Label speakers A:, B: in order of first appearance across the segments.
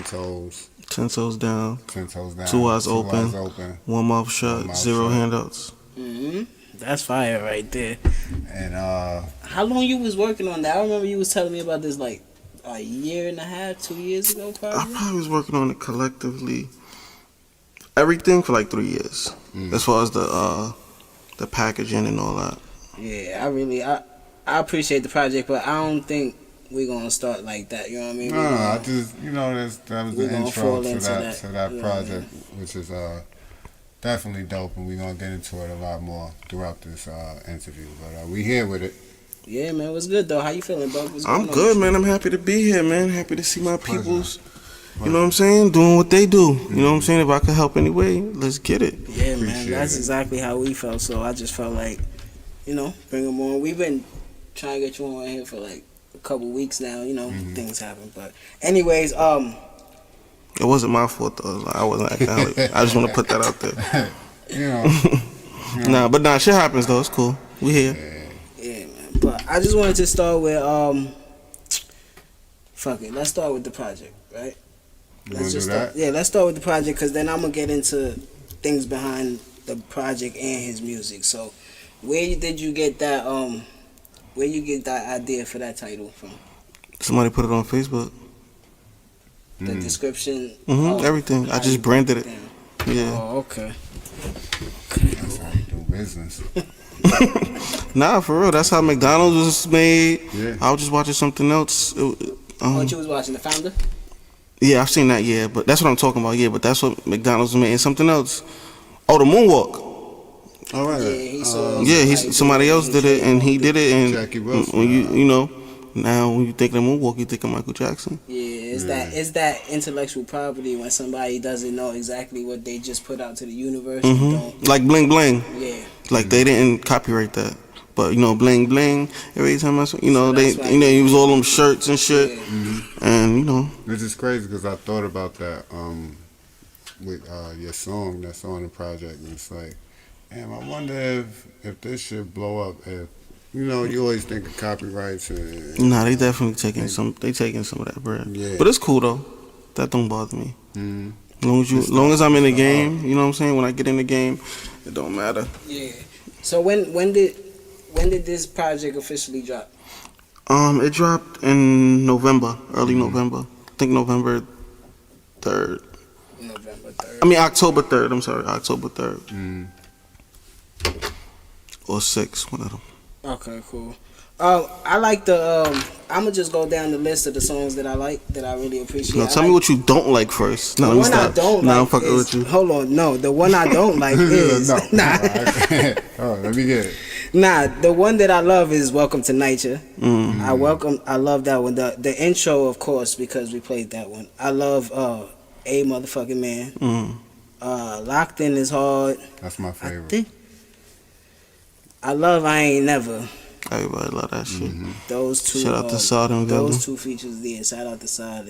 A: toes.
B: 10 toes down.
A: 10 toes down.
B: 2 eyes open. 1 mouth shut.
A: One mouth
B: 0
A: shut.
B: handouts.
C: That's fire right there.
A: And
C: how long you was working on that? I remember you was telling me about this like a year and a half, 2 years ago, probably.
B: I probably was working on it collectively. Everything for like 3 years. As far as the packaging and all that.
C: Yeah, I appreciate the project, but I don't think we're gonna start like that. You know what I mean?
A: no, I just that was the intro to that project, which is definitely dope, and we're gonna get into it a lot more throughout this interview. But we here with it.
C: Yeah, man, what's good though? How you feeling, Buck?
B: I'm good, man. I'm happy to be here, man. Happy to see my peoples. You know what I'm saying? Doing what they do. You know what I'm saying? If I could help anyway, let's get it.
C: Yeah, man. That's exactly how we felt. So I just felt like, bring them on. We've been trying to get you on here for like a couple weeks now. Things happen. But anyways,
B: it wasn't my fault though. Like, I wasn't acting like I just want to put that out there. Nah, shit happens though. It's cool. We here.
C: Yeah, man. But I just wanted to start with fuck it. Let's start with the project, right? Let's start with the project, because then I'm gonna get into things behind the project and his music. So, where did you get that? Where you get that idea for that title from?
B: Somebody put it on Facebook.
C: The description.
B: Everything. I just branded it.
C: Damn.
B: Yeah.
C: Oh, okay.
A: That's how you do business.
B: Nah, for real. That's how McDonald's was made.
A: Yeah.
B: I was just watching something else.
C: What you was watching, The Founder?
B: Yeah, I've seen that, but that's what I'm talking about, but that's what McDonald's made. And something else. Oh, the moonwalk.
A: All right.
C: Yeah,
B: somebody else did it, and he did it, and
A: Jackie Wilson,
B: when now when you think of the moonwalk, you think of Michael Jackson.
C: Yeah, it's that intellectual property when somebody doesn't know exactly what they just put out to the universe.
B: Like Bling Bling.
C: Yeah.
B: Like they didn't copyright that. But Bling Bling. Every time he was all them shirts and shit, and
A: Which is crazy because I thought about that with your song that's on the project, and it's like, damn, I wonder if this should blow up. If you always think of copyrights.
B: Nah, they definitely taking some. They taking some of that bread.
A: Yeah.
B: But it's cool though. That don't bother me. Long as I'm in the game, you know what I'm saying. When I get in the game, it don't matter.
C: Yeah. So when did this project officially drop?
B: It dropped in November, early November. I think November 3rd.
C: November 3rd.
B: I mean October 3rd. I'm sorry, October 3rd. Or 6th, one of them.
C: Okay, cool. I like the. I'm gonna just go down the list of the songs that I like, that I really appreciate.
B: Now tell me what you don't like first. No,
C: the one I don't like.
B: I'm fucking with you.
C: Hold on, no. The one I don't like is nah.
A: Oh, let me get it.
C: Nah, the one that I love is "Welcome to Nature." I love that one. The intro, of course, because we played that one. I love A Motherfucking Man. Locked In is hard.
A: That's my favorite.
C: I love I Ain't Never.
B: Everybody love that shit.
C: Those two.
B: Shout out to Sod and Bevel.
C: Those two features there. Shout out to Sod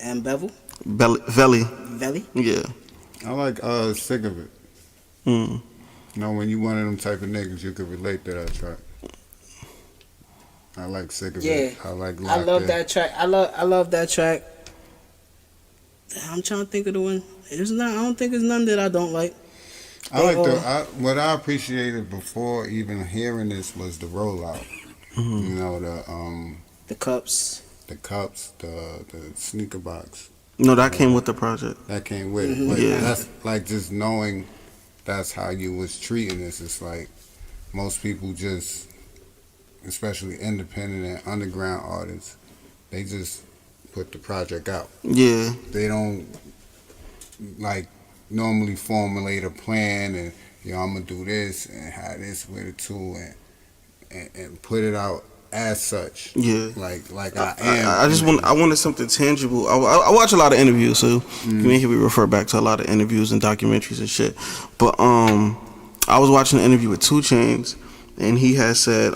C: and Bevel.
B: Veli. Yeah.
A: I like Sick of It. When you one of them type of niggas, you could relate to that track. I like Sick of It. I like Locked In.
C: I love that track. I love that track. I'm trying to think of the one. I don't think there's none that I don't like.
A: What I appreciated before even hearing this was the rollout.
C: The cups,
A: the sneaker box.
B: No, that came with the project.
A: That came with it. But that's like just knowing that's how you was treating this. It's like most people just, especially independent and underground artists, they just put the project out. Yeah. They don't normally formulate a plan and I'm gonna do this and have this with it too and put it out as such. Yeah. Like I am. I wanted something tangible. I watch a lot of interviews, so we refer back to a lot of interviews and documentaries and shit. But I was watching an interview with 2 Chainz, and he had said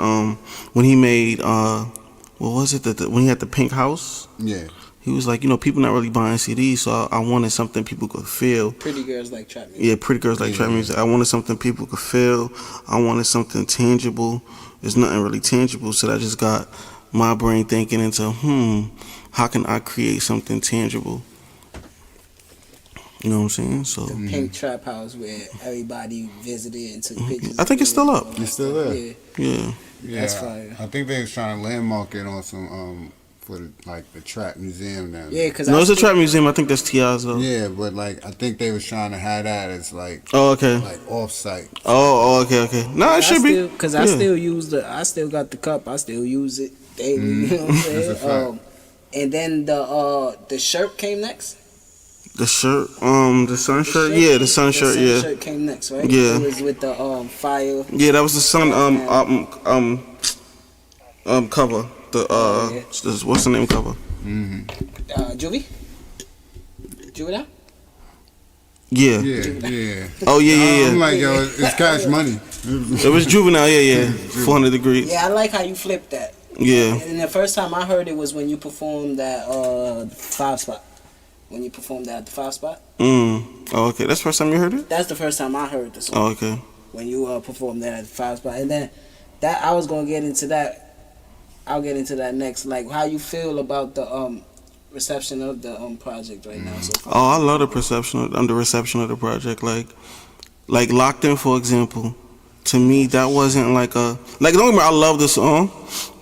A: when he made what was it when he had the Pink House? Yeah. He was like, people not really buying CDs, so I wanted something people could feel.
C: Pretty girls like trap music.
B: Yeah, pretty girls like trap music. I wanted something people could feel. I wanted something tangible. There's nothing really tangible, so that just got my brain thinking into, how can I create something tangible? You know what I'm saying? So
C: the pink trap house where everybody visited and took pictures.
B: I think it's still up.
A: It's still there.
B: Yeah.
C: That's fire.
A: I think they was trying to landmark it on some for the trap museum now.
C: Yeah, because
B: it's a trap museum. I think that's T.I.'s though.
A: Yeah, but like I think they was trying to have that as like like off site.
B: Okay. No, it should be
C: because I still use I still got the cup. I still use it daily. You know what I'm saying? And then the shirt came next.
B: The shirt, the sun shirt, yeah, the sun shirt, yeah. The
C: shirt came next, right?
B: Yeah.
C: It was with the fire.
B: Yeah, that was the sun cover. The what's the name cover?
C: Juvie now?
A: Yeah.
B: Oh yeah.
A: I'm like, yo, it's Cash Money.
B: It was Juvenile, yeah. 400 Degrees.
C: Yeah, I like how you flipped that.
B: Yeah.
C: And the first time I heard it was when you performed at 5 Spot. When you performed at the 5 Spot.
B: Oh, okay. That's the first time you heard it?
C: That's the first time I heard the song.
B: Oh, okay.
C: When you performed that at the 5 Spot. And then that I was gonna get into that. I'll get into that next. Like how you feel about the reception of the project right now so far.
B: Oh, I love the reception of the project. Like Locked In, for example. To me, that wasn't like don't get me wrong, I love the song,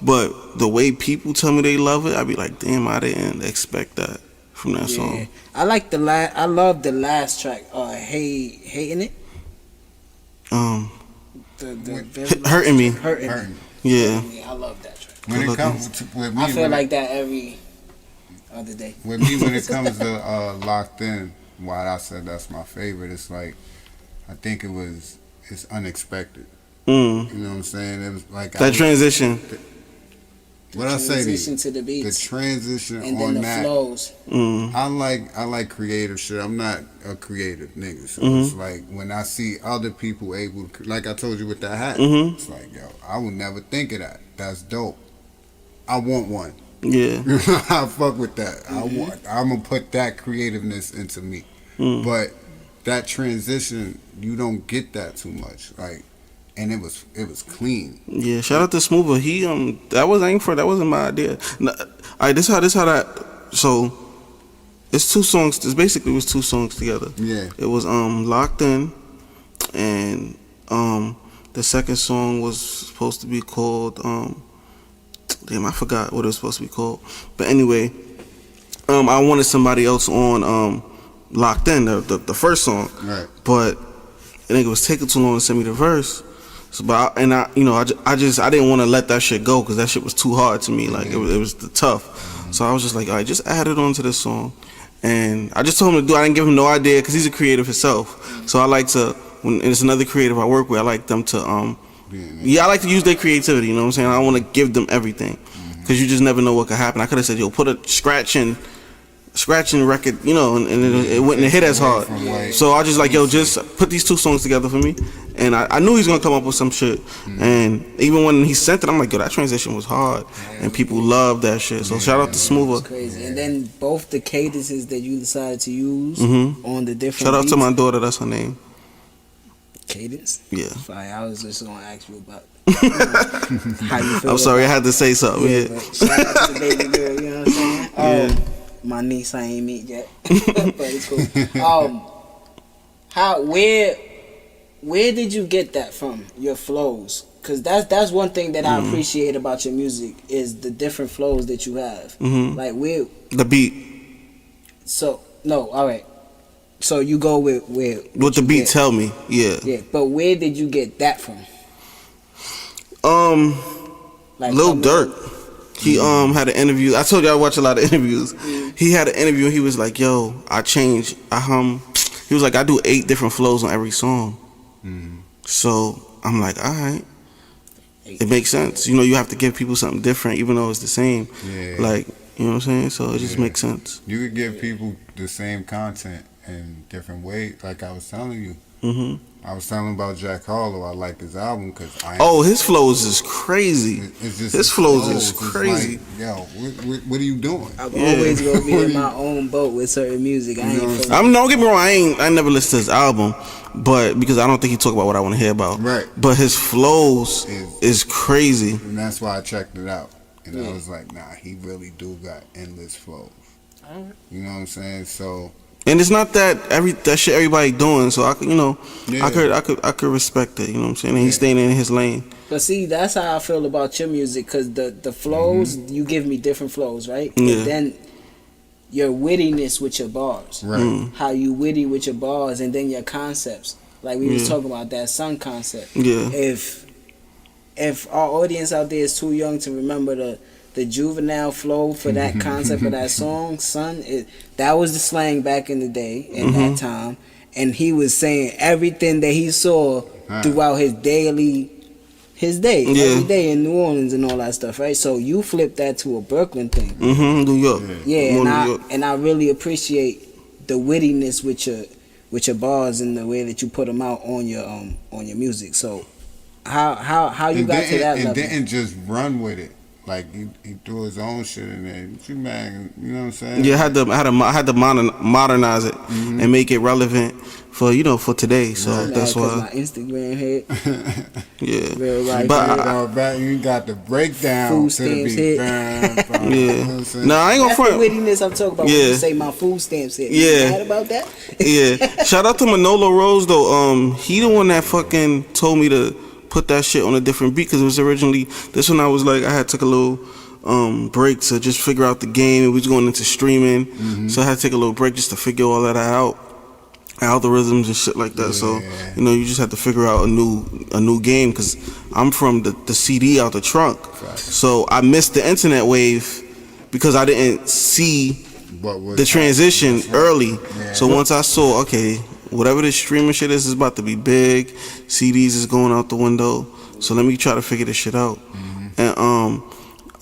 B: but the way people tell me they love it, I'd be like, damn, I didn't expect that from that song.
C: I like I love the last track, Hating It.
B: Hurting Me. Yeah.
C: I love that track.
A: When it comes to with me,
C: I feel like that every other day.
A: With me, when it comes to Locked In, why I said that's my favorite, it's like I think it's unexpected. You know what I'm saying? It was like
B: that transition.
A: What I say
C: to the beats,
A: the transition
C: and
A: on
C: then the
A: that
C: flows.
A: I like creative shit. I'm not a creative nigga, so it's like when I see other people able to, like I told you with that hat, it's like, yo, I would never think of that. That's dope. I want one.
B: Yeah.
A: I fuck with that. I'm gonna put that creativeness into me. But that transition, you don't get that too much. Like, and it was clean.
B: Yeah, shout out to Smoother. He that wasn't my idea. Alright, this how that. So it's two songs. This basically was two songs together.
A: Yeah.
B: It was Locked In, and the second song was supposed to be called damn, I forgot what it was supposed to be called. But anyway, I wanted somebody else on Locked In, the first song.
A: Right.
B: But I think it was taking too long to send me the verse. So, I didn't want to let that shit go because that shit was too hard to me. Like it was tough. So I was just like, all right, just add it onto this song. And I just told him to do it. I didn't give him no idea because he's a creative himself. So I like to, when it's another creative I work with, I like them to, I like to use their creativity, you know what I'm saying? I don't want to give them everything because you just never know what could happen. I could have said, yo, put a scratching record, you know, and it wouldn't hit as hard. So I just like, yo, just put these two songs together for me. And I knew he was gonna come up with some shit. And even when he sent it, I'm like, yo, that transition was hard, and people love that shit. So shout out to Smoother.
C: That's crazy. And then both the cadences that you decided to use on the different.
B: Shout out to my daughter. That's her name.
C: Cadence.
B: Yeah.
C: Fine. I was just gonna ask you about how you feel.
B: I'm sorry, I had to say something. Yeah.
C: Shout out to the baby girl. You know what I'm saying? My niece I ain't meet yet, but it's cool. Where did you get that from? Your flows, because that's one thing that I appreciate about your music is the different flows that you have. Like where
B: the beat.
C: So no, all right. So you go with
B: what the beat tell me. Yeah.
C: Yeah, but where did you get that from?
B: Like Lil Durk. He had an interview. I told you I watch a lot of interviews. He had an interview and he was like, yo, I changed. He was like, I do 8 different flows on every song. So I'm like, all right. It makes sense. You know, you have to give people something different even though it's the same. Yeah. Like, you know what I'm saying? So it just makes sense.
A: You could give people the same content in different ways. Like I was telling you. I was telling about Jack Harlow. I like his album because
B: his flows is crazy. His flows is crazy.
A: Like, yo, what are you doing?
C: I'm always gonna be in my own boat with certain music.
B: Don't get me wrong. I never listened to his album, but because I don't think he talk about what I want to hear about.
A: Right.
B: But his flows is crazy,
A: and that's why I checked it out. And I was like, nah, he really do got endless flows. You know what I'm saying? So
B: And it's not that shit everybody doing, so I could, I could respect it. You know what I'm saying? And he's staying in his lane.
C: But see, that's how I feel about your music, because the flows, you give me different flows, right?
B: Yeah.
C: But then your wittiness with your bars,
A: right?
C: How you witty with your bars, and then your concepts, like we was talking about that Sun concept.
B: Yeah.
C: If our audience out there is too young to remember the juvenile flow for that concept of that song, Son, that was the slang back in the day, in that time. And he was saying everything that he saw throughout his day, every day in New Orleans and all that stuff, right? So you flip that to a Brooklyn thing.
B: New York.
C: Yeah, and I really appreciate the wittiness with your bars and the way that you put them out on your music. So how you got to that level?
A: And didn't just run with it. Like he threw his own shit in there. You know what I'm saying?
B: Yeah, I had to modernize it and make it relevant for today. So that's why
C: my Instagram hit.
B: Yeah,
C: real life.
B: But
A: you got the breakdown
C: food
A: to the
C: stamps
A: beat.
C: hit.
B: Yeah. No, I ain't gonna front.
C: That's the wittiness I'm talking about. When you say my food stamps hit.
B: Yeah.
C: You mad about that?
B: Yeah. Shout out to Manolo Rose though. He the one that fucking told me to put that shit on a different beat, because it was originally this one. I was like, I had took a little break to just figure out the game. It was going into streaming, so I had to take a little break just to figure all that out, algorithms and shit like that.
A: Yeah.
B: So you just have to figure out a new game, because I'm from the CD out the trunk, so I missed the internet wave because I didn't see the transition early. Yeah. So once I saw, okay, whatever this streaming shit is about to be big. CDs is going out the window. So let me try to figure this shit out. And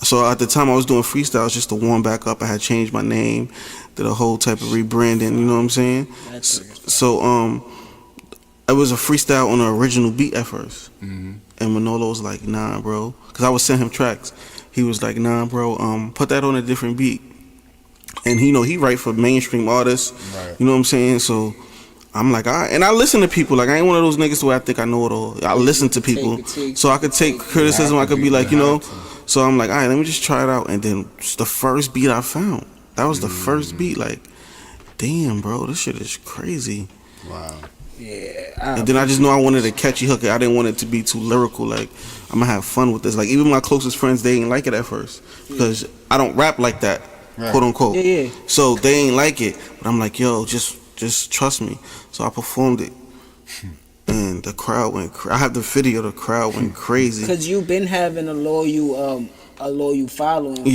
B: so at the time I was doing freestyles just to warm back up. I had changed my name, did a whole type of rebranding. You know what I'm saying? So it was a freestyle on an original beat at first. And Manolo was like, nah, bro, because I would send him tracks. He was like, nah, bro, put that on a different beat. And he write for mainstream artists. You know what I'm saying? So I'm like, all right. And I listen to people. Like, I ain't one of those niggas where I think I know it all. I listen to people. So I could take criticism. I could be like, So I'm like, all right, let me just try it out. And then the first beat I found, that was the first beat. Like, damn, bro, this shit is crazy.
A: Wow.
C: Yeah.
B: And then I just know I wanted a catchy hook. I didn't want it to be too lyrical. Like, I'm gonna have fun with this. Like, even my closest friends, they ain't like it at first, because I don't rap like that, quote unquote.
C: Yeah.
B: So they ain't like it. But I'm like, yo, just trust me. So I performed it, and the crowd went. I have the video. The crowd went crazy.
C: Cause you've been having a loyal following.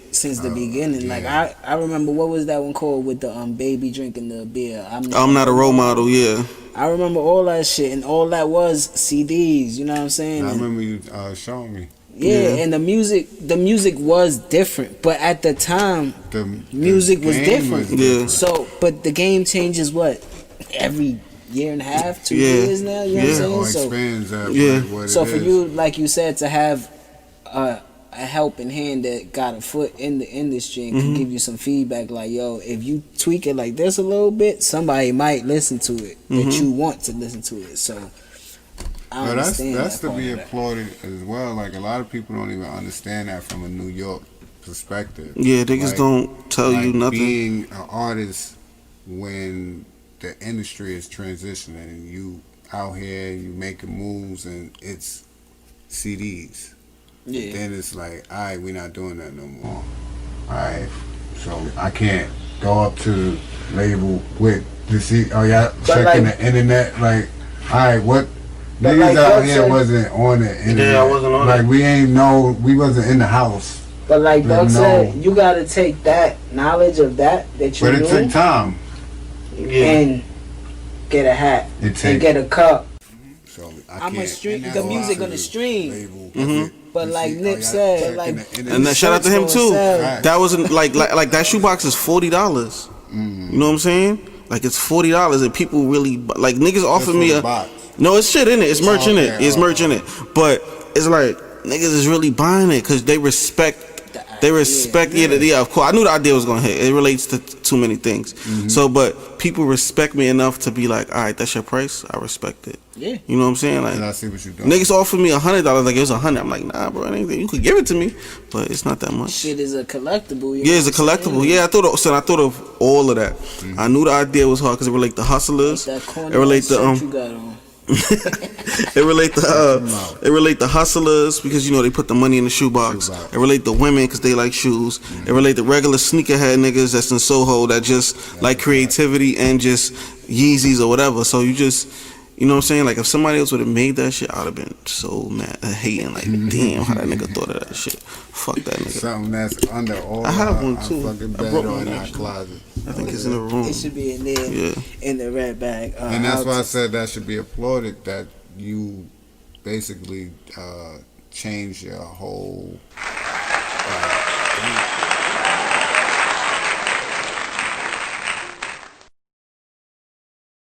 C: Since the beginning. Like I remember, what was that one called with the baby drinking the beer? I'm
B: not a role model. Yeah.
C: I remember all that shit, and all that was CDs. You know what I'm saying?
A: I remember you showing me.
C: Yeah, and the music was different, but at the time, the music was different. So, but the game changes every year and a half, 2 years now. You know what I'm saying?
A: Expands
C: So for you, like you said, to have a helping hand that got a foot in the industry and can give you some feedback, like, yo, if you tweak it like this a little bit, somebody might listen to it that you want to listen to it. So I understand
A: that's to be applauded as well. Like, a lot of people don't even understand that from a New York perspective.
B: Yeah, niggas don't tell you nothing.
A: Being an artist when the industry is transitioning and you out here, you making moves, and it's CDs.
C: Yeah.
A: Then it's like, all right, we're not doing that no more. All right, so I can't go up to the label with the CD. Oh, yeah, checking the internet. Like, all right, what? Niggas out here wasn't on the internet.
B: Yeah, I wasn't on it.
A: Like, we wasn't in the house.
C: But like Buck said, you gotta take that knowledge of that you're doing.
A: But it took time.
C: And get a hat and get a cup.
A: So
C: I'm a stream. The music on the stream. But like Nip said,
B: and then shout out to him too. That wasn't like that shoebox is $40. You know what I'm saying? Like, it's $40, and people really like niggas offer me a box. No, it's shit in it. It's merch in it. It's merch in it. But it's like niggas is really buying it because they respect They respect, yeah, of course. I knew the idea was gonna hit. It relates to too many things. Mm-hmm. So, but people respect me enough to be like, all right, that's your price. I respect it.
C: Yeah.
B: You know what I'm saying? Like,
A: and I see what you're doing.
B: Niggas offered me $100 like it was $100. I'm like, nah, bro, anything you could give it to me, but it's not that much.
C: Shit is a collectible.
B: Yeah, it's a collectible. Yeah, I thought of all of that. Mm-hmm. I knew the idea was hard because it relate to hustlers.
C: Like that
B: it relate to
C: you got on.
B: it relate to hustlers because you know they put the money in the shoebox. It relate to women because they like shoes. Mm-hmm. It relate to regular sneakerhead niggas that's in Soho that just like creativity and just Yeezys or whatever. So you just, you know what I'm saying? Like if somebody else would have made that shit, I would have been so mad, hating like, damn, how that nigga thought of that shit. Fuck that nigga.
A: Something that's under all.
B: I have one too.
A: Fucking bed or in our closet.
B: I think it's in the room.
C: It should be in there, in the red bag.
A: And that's why I said that should be applauded. That you basically change your whole.